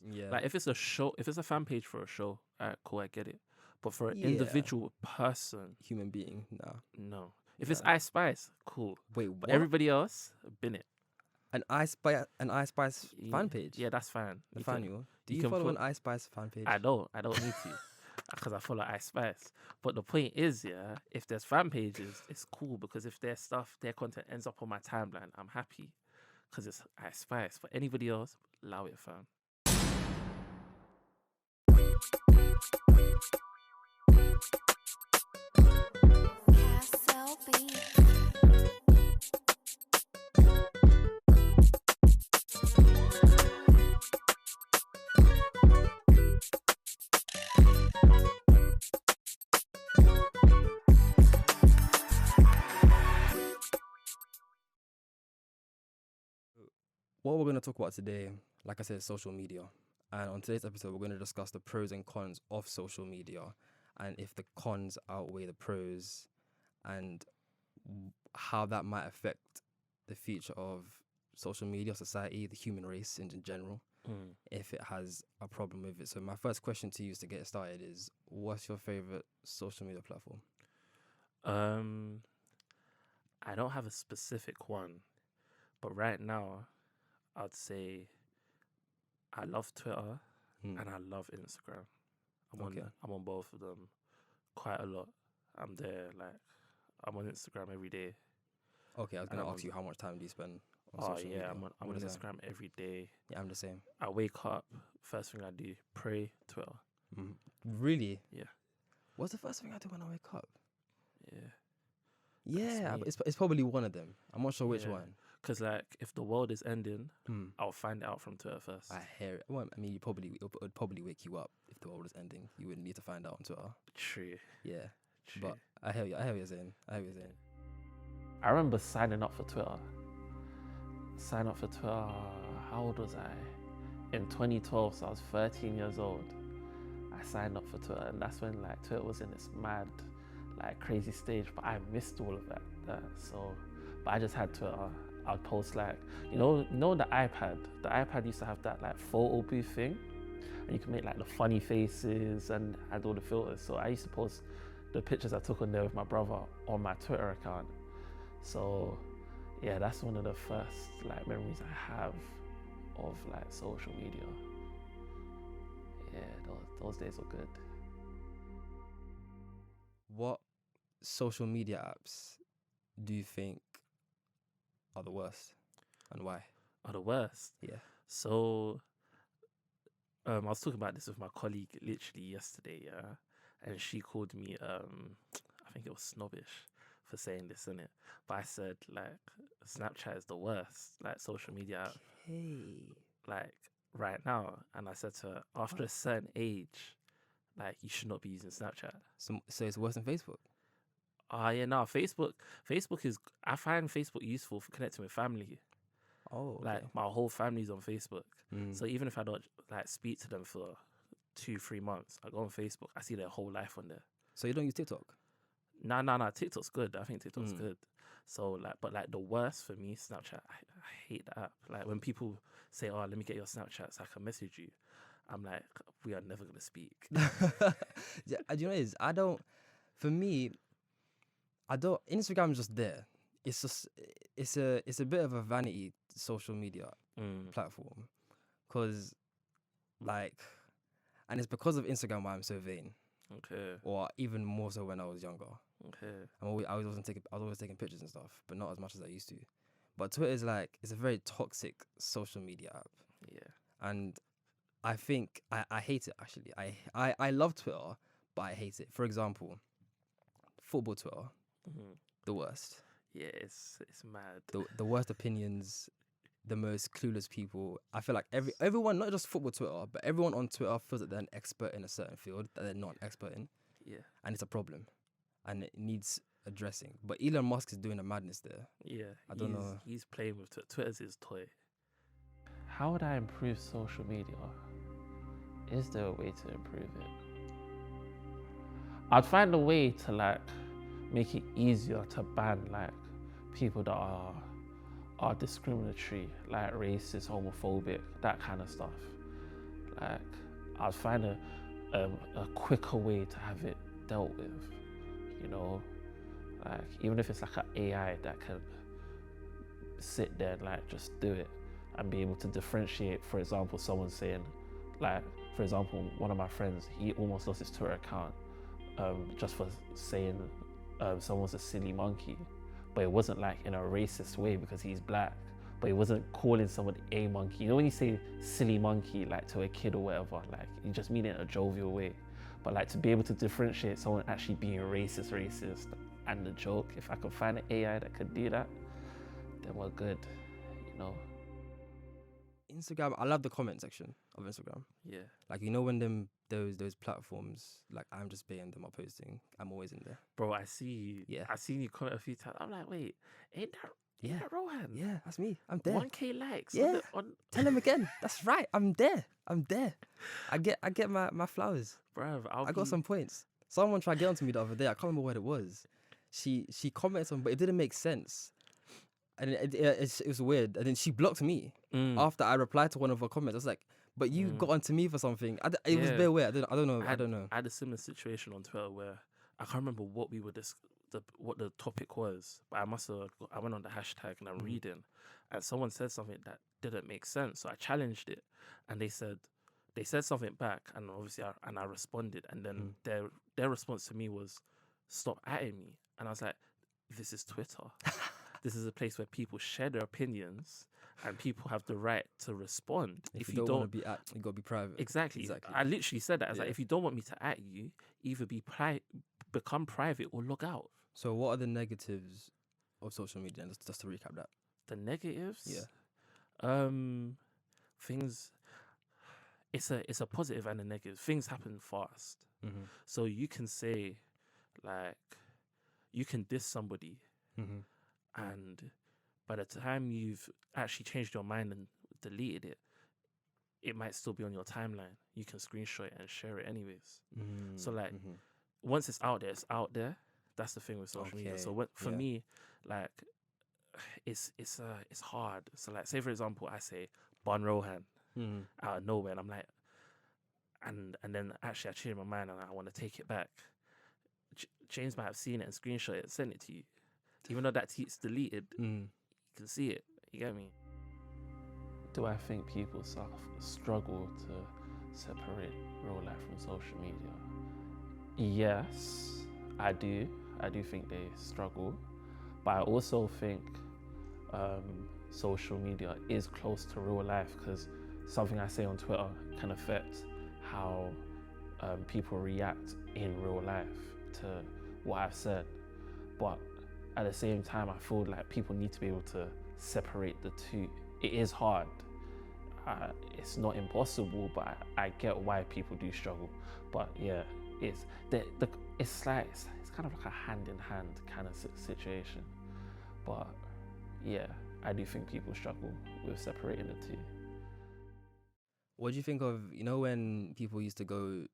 Yeah. Like if it's a show, if it's a fan page for a show, alright, cool, I get it. But for an Yeah. individual person, Human being, nah. no. If it's Nah. Ice Spice, cool. Wait, But what? everybody else, bin it. An Ice Spice fan page? Yeah, that's fine. Nathanael, do you you can follow put- an Ice Spice fan page? I don't need to. Because I follow Ice Spice. But the point is, yeah, if there's fan pages, it's cool because if their stuff, their content ends up on my timeline, I'm happy because it's Ice Spice. For anybody else, allow it, fam. What we're going to talk about today, like I said, is social media. And on today's episode, we're going to discuss the pros and cons of social media and if the cons outweigh the pros and how that might affect the future of social media, society, the human race in general, if it has a problem with it. So my first question to you is to get started is, what's your favorite social media platform? I don't have a specific one, but right now, I'd say I love Twitter and I love Instagram. I'm on both of them quite a lot. I'm there, like, I'm on Instagram every day. Okay, I was going to ask you, how much time do you spend on social media? I'm on Instagram every day. Yeah, I'm the same. I wake up, first thing I do, pray, Twitter. Really? Yeah. What's the first thing I do when I wake up? Yeah. Yeah, me. it's probably one of them. I'm not sure which one. Because, like, if the world is ending, I'll find out from Twitter first. I hear it. Well, I mean, it would probably wake you up if the world is ending. You wouldn't need to find out on Twitter. True. Yeah. True. But I hear you. I hear what you're saying. I remember signing up for Twitter. How old was I? In 2012, so I was 13 years old. I signed up for Twitter, and that's when, like, Twitter was in this mad, like, crazy stage. But I missed all of that. But I just had Twitter. I'd post, like, you know the iPad. The iPad used to have that, like, photo booth thing, and you can make, like, the funny faces and add all the filters. So I used to post the pictures I took on there with my brother on my Twitter account. So yeah, that's one of the first, like, memories I have of, like, social media. Yeah, those days were good. What social media apps do you think are the worst, and why? Are the worst? Yeah. So I was talking about this with my colleague literally yesterday, yeah, and she called me I think it was snobbish for saying this, innit? But I said, like, Snapchat is the worst, like, social media app, like, right now. And I said to her, after a certain age, like, you should not be using Snapchat. So it's worse than Facebook? Yeah, no, Facebook is, I find Facebook useful for connecting with family. Oh, okay. Like, my whole family's on Facebook. So even if I don't, like, speak to them for 2-3 months, I go on Facebook, I see their whole life on there. So you don't use TikTok? Nah, TikTok's good. I think TikTok's good. So, like, but, like, the worst for me, Snapchat, I hate the app. Like, when people say, oh, let me get your Snapchat so I can message you, I'm like, we are never going to speak. Yeah, do you know what it is? Instagram's just there. It's a bit of a vanity social media platform, because, like, and it's because of Instagram why I'm so vain. Okay. Or even more so when I was younger. Okay. I was always taking pictures and stuff, but not as much as I used to. But Twitter is, like, it's a very toxic social media app. Yeah. And I think I hate it, actually. I love Twitter, but I hate it. For example, football Twitter, the worst. Yeah, it's mad. The worst opinions, the most clueless people. I feel like everyone, not just football Twitter, but everyone on Twitter feels that they're an expert in a certain field that they're not an expert in. Yeah. And it's a problem. And it needs addressing. But Elon Musk is doing a madness there. Yeah. I don't know. He's playing with Twitter. Twitter's his toy. How would I improve social media? Is there a way to improve it? I'd find a way to, like, make it easier to ban, like, people that are discriminatory, like racist, homophobic, that kind of stuff. Like, I'd find a quicker way to have it dealt with, you know? Like, even if it's like an AI that can sit there and like just do it and be able to differentiate. For example, someone saying, like, for example, one of my friends, he almost lost his Twitter account just for saying someone's a silly monkey, but it wasn't like in a racist way because he's black, but he wasn't calling someone a monkey. You know when you say silly monkey like to a kid or whatever, like you just mean it in a jovial way, but like to be able to differentiate someone actually being racist and the joke, if I could find an AI that could do that, then we're good, you know. Instagram, I love the comment section of Instagram. Yeah. Like, you know, when those platforms, like I'm just baiting them are posting, I'm always in there. Bro, I see you. Yeah. I seen you comment a few times. I'm like, wait, ain't that Rohan? Yeah, that's me. I'm there. 1K likes. Yeah. Tell him again. That's right. I'm there. I get my flowers. Bruv, I got some points. Someone tried to get onto me the other day. I can't remember what it was. She commented on, but it didn't make sense. And it was weird. And then she blocked me after I replied to one of her comments. I was like, but you got onto me for something. It was very weird. I don't know. I had a similar situation on Twitter where I can't remember what we were what the topic was, but I went on the hashtag and I'm reading, and someone said something that didn't make sense. So I challenged it, and they said something back, and obviously I responded, and then their response to me was, "Stop atting me," and I was like, "This is Twitter." This is a place where people share their opinions and people have the right to respond. If you don't want to be at, you got to be private. Exactly. I literally said that. I was like, if you don't want me to at you, either become private or log out. So what are the negatives of social media? And just to recap that. The negatives? Yeah. Things, it's a positive and a negative. Things happen fast. Mm-hmm. So you can say, like, you can diss somebody. Mm-hmm. And by the time you've actually changed your mind and deleted it, it might still be on your timeline. You can screenshot it and share it anyways. Mm-hmm. So like, once it's out there, it's out there. That's the thing with social media. So for me, like, it's hard. So like, say for example, I say Bon Rohan out of nowhere, and I'm like, and then actually I change my mind and I want to take it back. James might have seen it and screenshot it and sent it to you. Even though that tweet's deleted, you can see it. You get me? Do I think people struggle to separate real life from social media? Yes, I do. I do think they struggle. But I also think social media is close to real life, because something I say on Twitter can affect how people react in real life to what I've said. But at the same time, I feel like people need to be able to separate the two. It is hard. It's not impossible, but I get why people do struggle. But yeah, it's kind of like a hand-in-hand kind of situation. But yeah, I do think people struggle with separating the two. What do you think of, you know, when people used to go,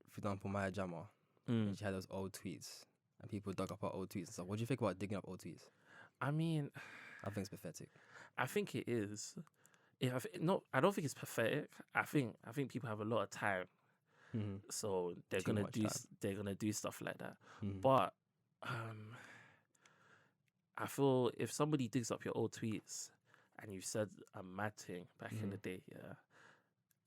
for example, Maya Jama, and she had those old tweets, and people dug up her old tweets and stuff. What do you think about digging up old tweets? I mean, I think it's pathetic. I think it is. I don't think it's pathetic. I think people have a lot of time, so they're gonna do stuff like that. But I feel if somebody digs up your old tweets and you said a mad thing back in the day,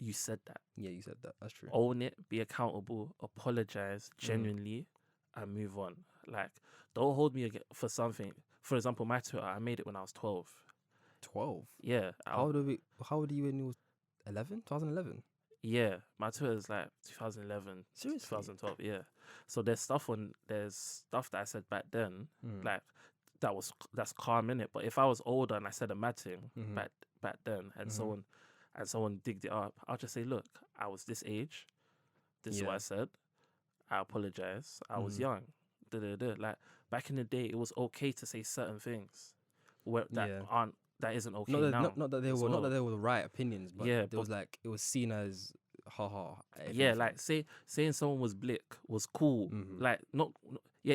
you said that. Yeah, you said that. That's true. Own it, be accountable, apologize genuinely, and move on. Like, don't hold me for something. For example, my Twitter, I made it when I was 12. 12? Yeah. How old are you when you was 11? 2011? Yeah, my Twitter is like 2011, Seriously? 2012, yeah. So there's stuff that I said back then, like, that's calm in it. But if I was older and I said a mad thing back then, and someone digged it up, I'll just say, look, I was this age. This is what I said. I apologize. I was young. Like, back in the day, it was okay to say certain things that isn't okay now. Not that they were the right opinions, but it was seen as haha. Yeah, like saying someone was blick was cool. Like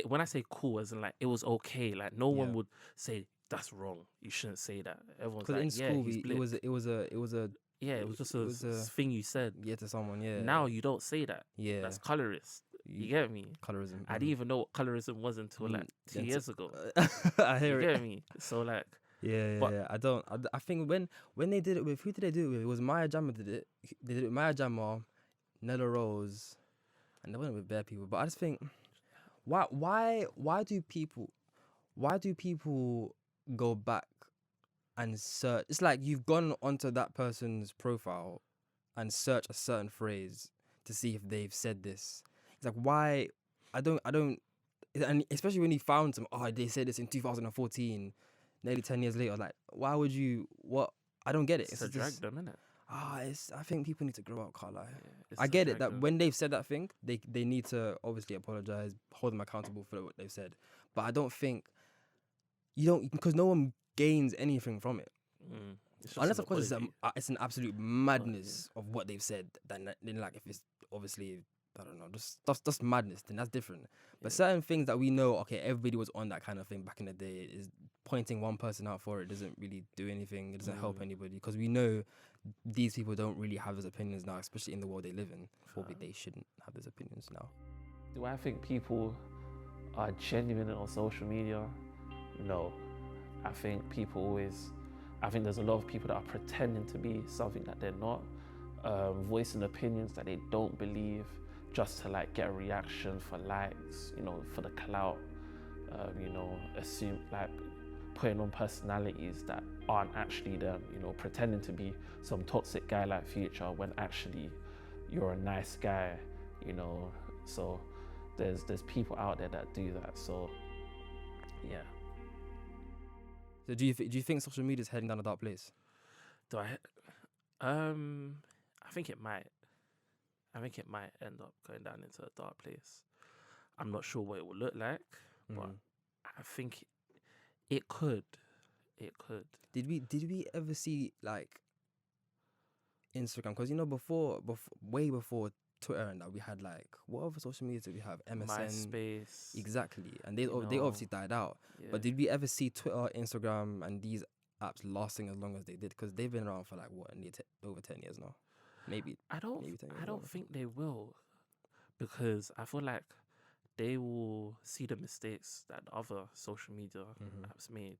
when I say cool, as in like it was okay. Like no one would say that's wrong. You shouldn't say that. Everyone's like, in school, he's blick. it was a it was just it a was a thing you said. yeah to someone. Yeah. Now you don't say that. yeah. That's colorist. You get me? Colorism. I didn't even know what colorism was until like 2 years ago. I hear You it. get me? So like, Yeah, but yeah. I think when they did it with, who did they do it with? It was Maya Jama did it. They did it with Maya Jama, Nella Rose, and they went with bare people. But I just think, why do people go back and search? It's like you've gone onto that person's profile and search a certain phrase to see if they've said this. It's like, why? I don't. And especially when you found some, oh, they said this in 2014, nearly 10 years later. Like, why would you? What? I don't get it. it's to drag them, innit? I think people need to grow up, Carla. Yeah, it's I to get it drag that them. when they've said that thing, they need to obviously apologize, hold them accountable for what they've said. But I don't think you don't, because no one gains anything from it. It's just Unless an of course apology. it's an absolute madness of what they've said. Then like if it's obviously, I don't know, just that's madness. Then that's different. But Yeah. certain things that we know, okay, everybody was on that kind of thing back in the day. Is pointing one person out for it doesn't really do anything. It doesn't help anybody, because we know these people don't really have those opinions now, especially in the world they live in. Or they shouldn't have those opinions now. Do I think people are genuine on social media? No. I think there's a lot of people that are pretending to be something that they're not, voicing opinions that they don't believe just to like get a reaction for likes, for the clout, assume like putting on personalities that aren't actually them, pretending to be some toxic guy like Future when actually you're a nice guy, so there's people out there that do that. So yeah. So do you think social media is heading down a dark place? I think it might. I think it might end up going down into a dark place. I'm not sure what it will look like, but I think it could. It could. Did we ever see like Instagram? Because before way before Twitter and that, we had like, what other social media did we have? MSN, MySpace. exactly, and they obviously died out. Yeah. But did we ever see Twitter, Instagram, and these apps lasting as long as they did? Because they've been around for like what, over 10 years now, maybe. I don't longer. think they will, because I feel like they will see the mistakes that other social media apps made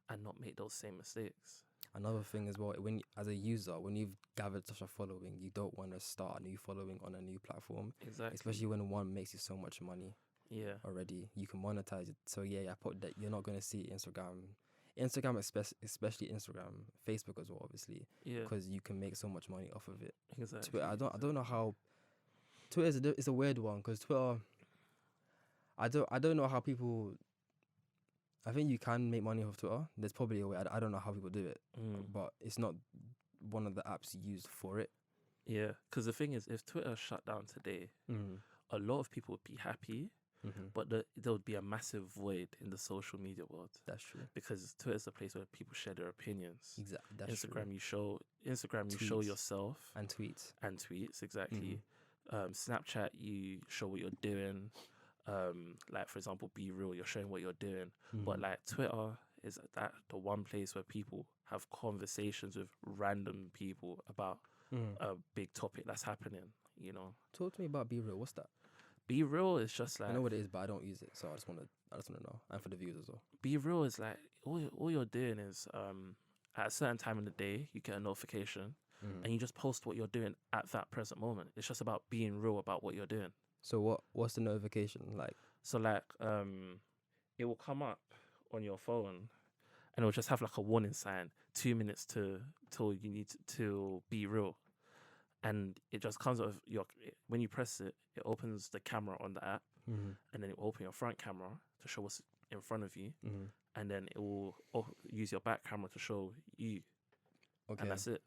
and not make those same mistakes. Another thing as well, as a user, when you've gathered such a following, you don't want to start a new following on a new platform. Exactly. Especially when one makes you so much money. Yeah. Already, you can monetize it. So yeah, I put that you're not gonna see Instagram, especially Instagram, Facebook as well, obviously. Yeah. Because you can make so much money off of it. Exactly. Twitter, I don't know how. Twitter is a weird one, because Twitter, I don't know how people. I think you can make money off Twitter. There's probably a way. I don't know how people do it, but it's not one of the apps used for it. Yeah, because the thing is, if Twitter shut down today, a lot of people would be happy, but there would be a massive void in the social media world. That's true. Because Twitter is a place where people share their opinions. Exactly. That's Instagram, true. you show yourself and tweets. Exactly. Snapchat, you show what you're doing. Like for example, Be Real, you're showing what you're doing. But like Twitter is the one place where people have conversations with random people about a big topic that's happening. Talk to me about Be Real. What's that? Be Real is just like, I know what it is, but I don't use it, so I just want to know, and for the viewers as well. Be Real is like all you're doing is at a certain time in the day you get a notification and you just post what you're doing at that present moment. It's just about being real about what you're doing. So what's the notification like? So like it will come up on your phone and it will just have like a warning sign, 2 minutes till you need to be real. And it just comes out of when you press it, it opens the camera on the app, and then it will open your front camera to show what's in front of you, and then it will use your back camera to show you. Okay. And that's it.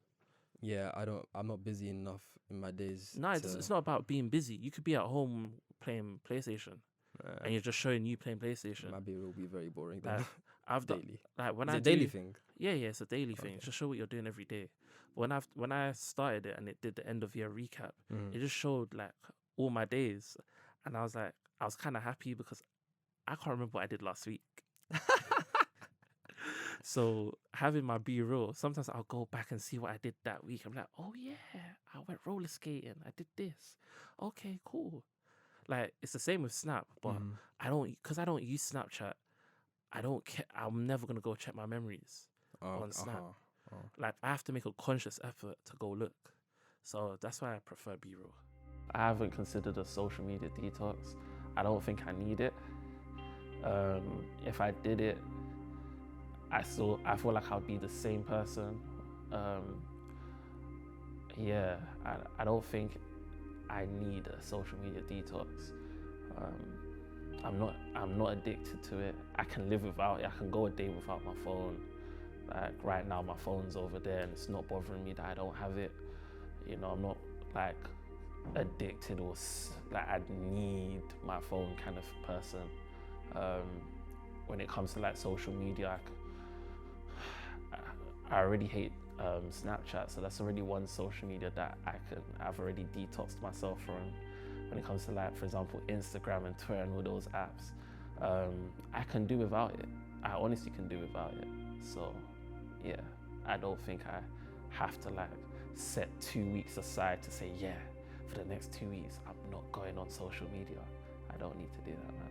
Yeah, I'm not busy enough in my days. No, it's not about being busy. You could be at home playing PlayStation, and you're just showing you playing PlayStation. My day will be very boring. Like, I've daily. It's a daily thing. Yeah, it's a daily thing. Just show what you're doing every day. When I started it and it did the end of year recap, it just showed like all my days, and I was kind of happy because I can't remember what I did last week. So having my B-roll, sometimes I'll go back and see what I did that week. I'm like, oh yeah, I went roller skating. I did this. Okay, cool. Like it's the same with Snap, but Mhm. because I don't use Snapchat. I don't care. I'm never gonna go check my memories Oh, on Snap. Oh. Like I have to make a conscious effort to go look. So that's why I prefer B-roll. I haven't considered a social media detox. I don't think I need it. If I did it, I feel like I'll be the same person. Yeah, I don't think I need a social media detox. I'm not addicted to it. I can live without it. I can go a day without my phone. Like right now, my phone's over there, and it's not bothering me that I don't have it. You know, I'm not like addicted or like I need my phone kind of person. When it comes to like social media, I already hate Snapchat, so that's already one social media that I've already detoxed myself from. When it comes to like, for example, Instagram and Twitter and all those apps, I can do without it. I honestly can do without it. So yeah, I don't think I have to like set 2 weeks aside to say, yeah, for the next 2 weeks, I'm not going on social media. I don't need to do that, man.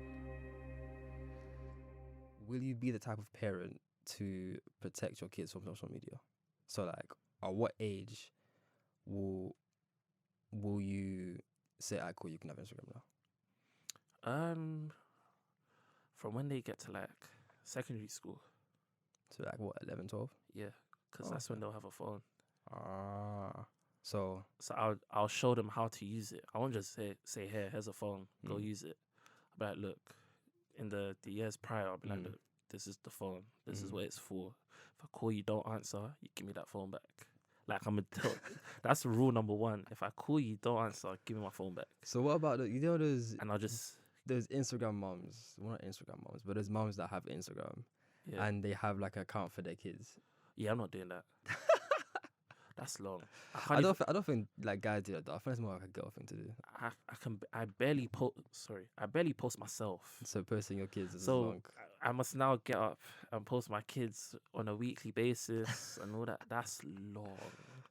Will you be the type of parent to protect your kids from social media? So like, at what age will you say, "I cool, you can have Instagram now"? From when they get to like secondary school, So like what, 11, 12? yeah, because Oh, that's when okay. they'll have a phone. So So I'll show them how to use it. I won't just say here, here's a phone, go use it. I'll be like, look, in the years prior, I'll be like, look, this is the phone. This is what it's for. If I call you, don't answer, you give me that phone back. Like that's rule number one. If I call you, don't answer, give me my phone back. So what about those And I'll just Instagram moms? Well, not Instagram moms, but there's moms that have Instagram and they have like an account for their kids. Yeah, I'm not doing that. That's long. I don't think like guys do that though. I think it's more like a girl thing to do. I barely post myself. So posting your kids is So long. I must now get up and post my kids on a weekly basis and all that. That's long.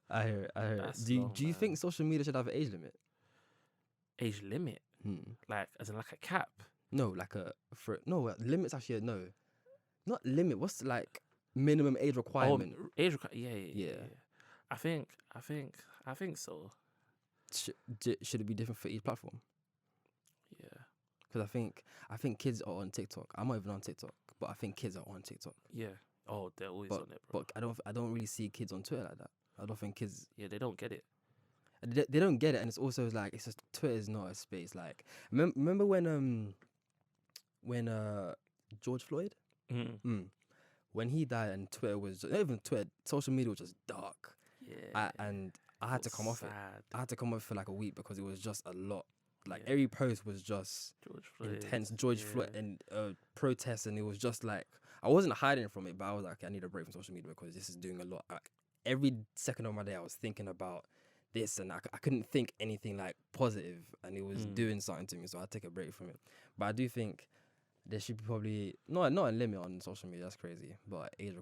I hear it. Do you think social media should have an age limit? Age limit? Like as in like a cap? No, like limit's actually no. Not limit. What's like minimum age requirement? Oh, age requirement. Yeah. I think so. Should it be different for each platform? Yeah. Because I think kids are on TikTok. I'm not even on TikTok, but I think kids are on TikTok. Yeah. Oh, they're always on it, bro. But I don't really see kids on Twitter like that. I don't think kids. Yeah, they don't get it. They don't get it, and it's also like it's just Twitter is not a space. Like remember when George Floyd, when he died, and Twitter was not even Twitter, social media was just dark. Yeah. And I had to come off it. I had to come off for like a week because it was just a lot. Like every post was just intense. George Floyd and protests, and it was just like I wasn't hiding from it, but I was like, I need a break from social media because this is doing a lot. Like, every second of my day, I was thinking about this, and I couldn't think anything like positive, and it was doing something to me. So I take a break from it. But I do think there should be probably not a limit on social media. That's crazy, but a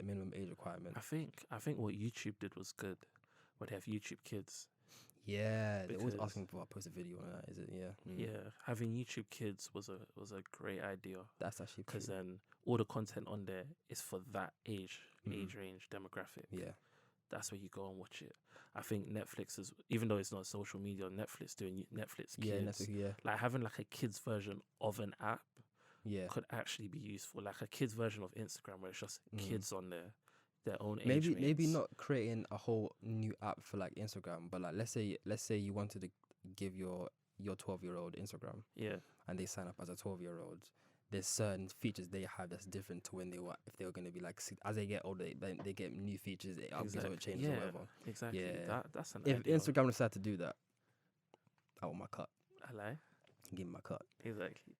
minimum age requirement. I think what YouTube did was good. Where they have YouTube Kids. Yeah, they're always asking for I post a video on that. Is it? Yeah. Yeah, having YouTube Kids was a great idea. That's actually because then all the content on there is for that age range demographic. Yeah, that's where you go and watch it. I think Netflix is, even though it's not social media, Netflix doing Netflix Kids. Yeah, Netflix, yeah. Like having like a kids version of an app. Yeah, could actually be useful. Like a kids version of Instagram where it's just kids on there. Their own age mates. Maybe not creating a whole new app for like Instagram, but like let's say you wanted to give your 12-year-old Instagram, and they sign up as a 12-year-old. There's certain features they have that's different to when if they were going to be like as they get older, they get new features, updates or changes or whatever. Exactly. Yeah, that's an if idea. Instagram decided to do that, I want my cut. Hello. Give me my cut. Exactly.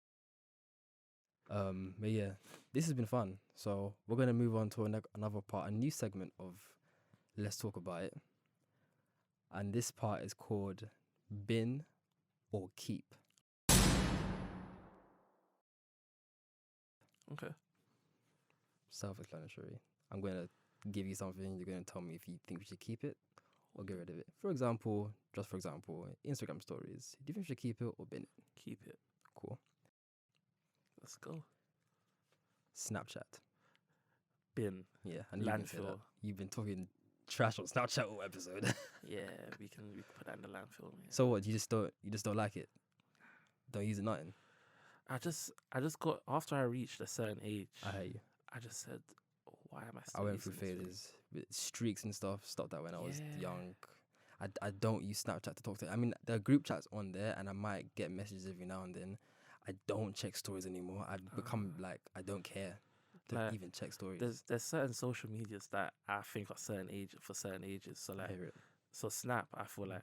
But yeah, this has been fun. So we're gonna move on to another part, a new segment of Let's Talk About It. And this part is called Bin or Keep. Okay. self-explanatory. I'm going to give you something. You're going to tell me if you think we should keep it or get rid of it. For example, Instagram stories. Do you think we should keep it or bin it? Keep it. Cool. Let's go. Snapchat. Bin. Yeah, and you can say that. Landfill. You've been talking trash on Snapchat all episode. Yeah, we can put that in the landfill. Man. So what? You just don't like it? Don't use it nothing? I just got, after I reached a certain age, I hear you. I just said, why am I still I went through using this phases with streaks and stuff. Stopped that when I was Yeah. young. I don't use Snapchat to talk to. I mean, there are group chats on there, and I might get messages every now and then. I don't check stories anymore. I've become like, I don't care to Like, even check stories. There's certain social medias that I think are for certain ages. So I like, hear it. so Snap, I feel like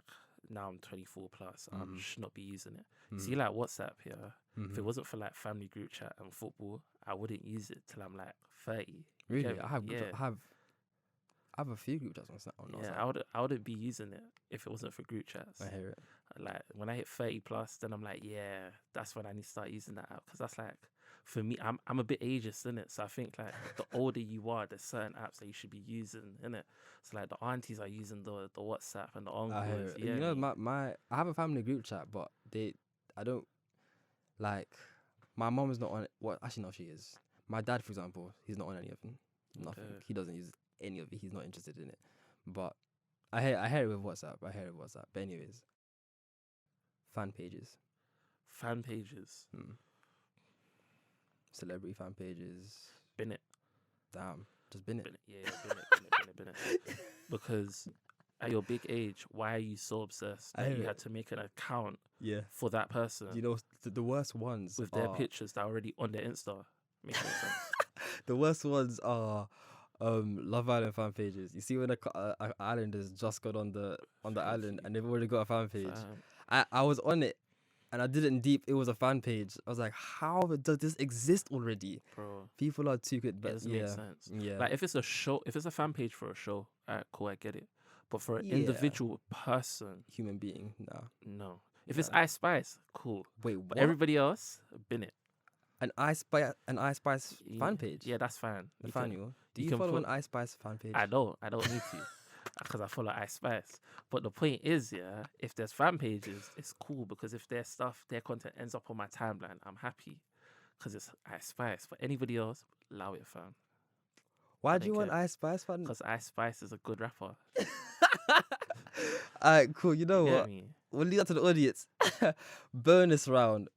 now I'm 24 plus, I Mhm. should not be using it. Mhm. See, like WhatsApp here, if Mhm. it wasn't for like family group chat and football, I wouldn't use it till I'm like 30. You Really, get I me? have Yeah. I have a few group chats on Snap. Yeah, I wouldn't be using it if it wasn't for group chats. I hear it. Like when I hit 30 plus, then I'm like, yeah, that's when I need to start using that app, because that's like, for me, I'm a bit ageist, innit? So I think like the older you are, there's certain apps that you should be using, innit? So like the aunties are using the WhatsApp and the I hear uncles. it. Yeah, You know, my I have a family group chat, but I don't like. My mom is not on it. Well, actually, no, she is. My dad, for example, he's not on any of them. Nothing. Okay. He doesn't use any of it. He's not interested in it. But I hear it with WhatsApp. But anyways, fan pages. fan pages. Celebrity fan pages. Bin it. Damn. Just bin it. Bin it. Yeah, bin it. Because at your big age, why are you so obsessed I that hear you it. had to make an account Yeah. for that person You know, the worst ones with their are, pictures that are already on their Insta? Makes no sense. the worst ones are Love Island fan pages. You see when a islanders just got on the island and they've already got a fan page. Fam. I was on it and I didn't deep. It was a fan page. I was like, how does this exist already? Bro, People are too good, it but doesn't yeah, make sense. yeah. Like if it's a show, if it's a fan page for a show, alright, cool, I get it. But for an Yeah. individual person, Human being, nah. no. If it's Yeah. Ice Spice, cool. Wait, But what? everybody else, bin it. An Ice Spice Yeah, fan page. Yeah, that's fine. You can- Nathanael, do you you can follow put- an Ice Spice fan page? I don't need to, because I follow Ice Spice. But the point is, yeah, if there's fan pages, it's cool, because if their stuff, their content ends up on my timeline, I'm happy, because it's Ice Spice. But anybody else, allow it, fam. Why I do you don't want care. Ice Spice fan? Because Ice Spice is a good rapper. Alright, cool. You know You get what? me? We'll leave that to the audience. Bonus round.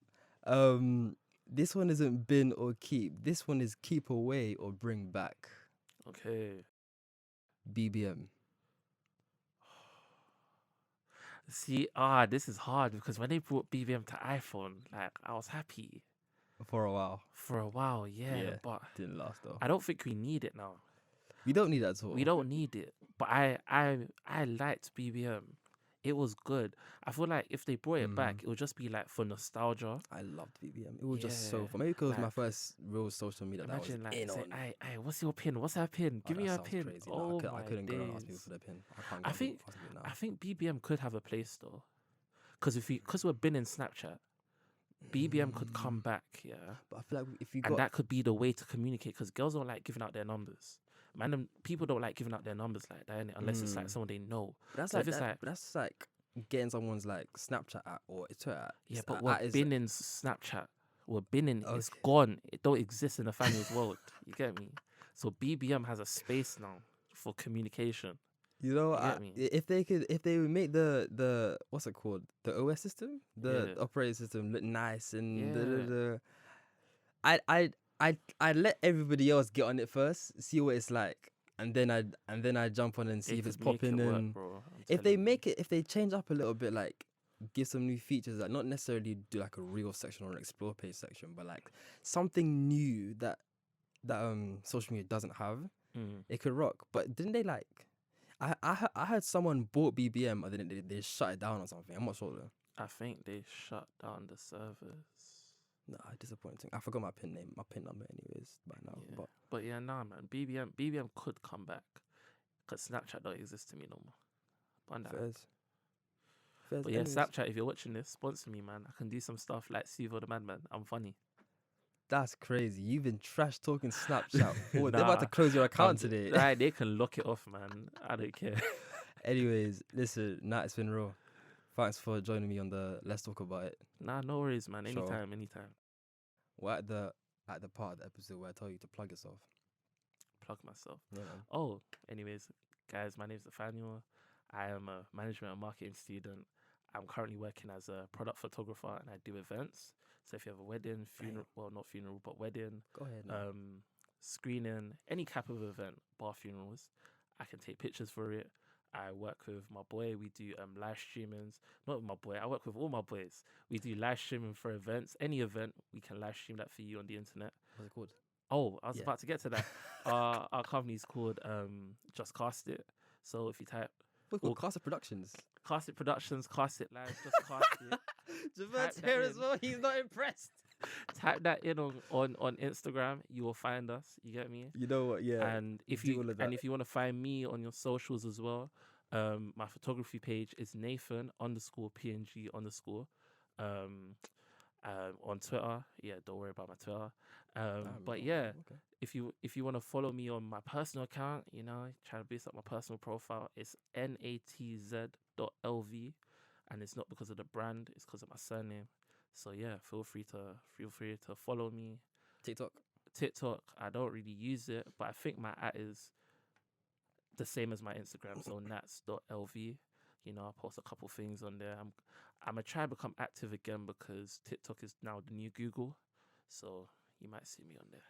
This one isn't bin or keep. This one is keep away or bring back. Okay. BBM. See, this is hard, because when they brought BBM to iPhone, like, I was happy For a while. for a while, yeah. But Didn't last though. I don't think we need it now. We don't need that at all. We don't need it. But I liked BBM. It was good. I feel like if they brought it back, it would just be like for nostalgia. I loved BBM. It was just so Yeah, fun. Maybe because it was my like, first real social media that I Imagine was like, in say, on. "Aye, what's your pin? What's that pin? Give Oh, me that a sounds pin." crazy. No, Oh I couldn't go and ask people days. for their pin. I can't I go think- ask people now. I think BBM could have a place though, because we're been in Snapchat, BBM could come back, yeah, But I feel like if you and got that could be the way to communicate. Because girls don't like giving out their numbers. People don't like giving out their numbers like that, innit? Unless it's like someone they know. that's so like, if it's like- that's like getting someone's like Snapchat app or Twitter app. Yeah, It's- but that we're is- been in Snapchat. We're been in. It's Okay. gone. It don't exist in the family's world. You get me? So BBM has a space now for communication. You know, You get me? if they would make the what's it called, the OS system, the Yeah. operating system look nice and Yeah. I'd let everybody else get on it first, see what it's like, and then I jump on and see They if it's could make it popping. work, And bro. I'm if they telling you. make it, if they change up a little bit, like give some new features, like not necessarily do like a real section or an explore page section, but like something new that social media doesn't have, Mm. it could rock. But didn't they like? I heard someone bought BBM and then they shut it down or something. I'm not sure though. I think they shut down the servers. Nah, disappointing. I forgot my pin number anyways by now. Yeah. But yeah, nah, man. BBM could come back, because Snapchat don't exist to me no more. But Wonder. fairs. But yeah, anyways. Snapchat, if you're watching this, sponsor me, man. I can do some stuff like Sivo the Madman. I'm funny. That's crazy. You've been trash talking Snapchat. Oh, they're about Nah, to close your account I'm today. right, they can lock it off, man. I don't care. Anyways, listen, Nat, it's been real. Thanks for joining me on the Let's Talk About It Nah, no worries, man. show. Anytime, anytime. We're at the part of the episode where I tell you to plug yourself. Plug myself. Yeah, man. Oh, anyways, guys, my name's Nathanael. I am a management and marketing student. I'm currently working as a product photographer and I do events. So if you have a wedding, funeral, well, not funeral, but wedding, Go ahead. Now. screening, any type of event, bar funerals, I can take pictures for it. I work with my boy. We do live streamings. Not with my boy. I work with all my boys. We do live streaming for events. Any event, we can live stream that for you on the internet. What's it called? Oh, I was Yeah. about to get to that. Our company's called Just Cast It. So if you type What's it called? Castle Productions. Cast It Productions, Cast It Live, Just Cast It. Javert's that here in. as well. He's not impressed. Type that in on Instagram. You will find us. You get me? You know what? Yeah. And if do you all of that. want to find me on your socials as well, my photography page is Nathan_PNG_. On Twitter, yeah, don't worry about my Twitter. But yeah, Okay. if you want to follow me on my personal account, you know, trying to boost up my personal profile, it's natz.lv, and it's not because of the brand, it's because of my surname. So yeah, feel free to follow me. TikTok, I don't really use it, but I think my @ is the same as my Instagram, so nats.lv. You know, I post a couple things on there. I'm gonna try to become active again because TikTok is now the new Google, so you might see me on there.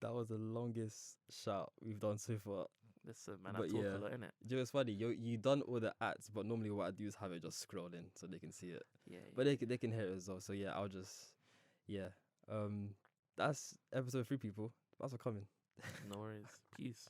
That was the longest shout we've done so far. Listen, man, But I talk yeah. a lot, innit? Do you know what's funny? You done all the ads, but normally what I do is have it just scrolled in so they can see it. Yeah. But they can hear it as well. So yeah, that's episode 3, people. Thanks for coming. No worries. Peace.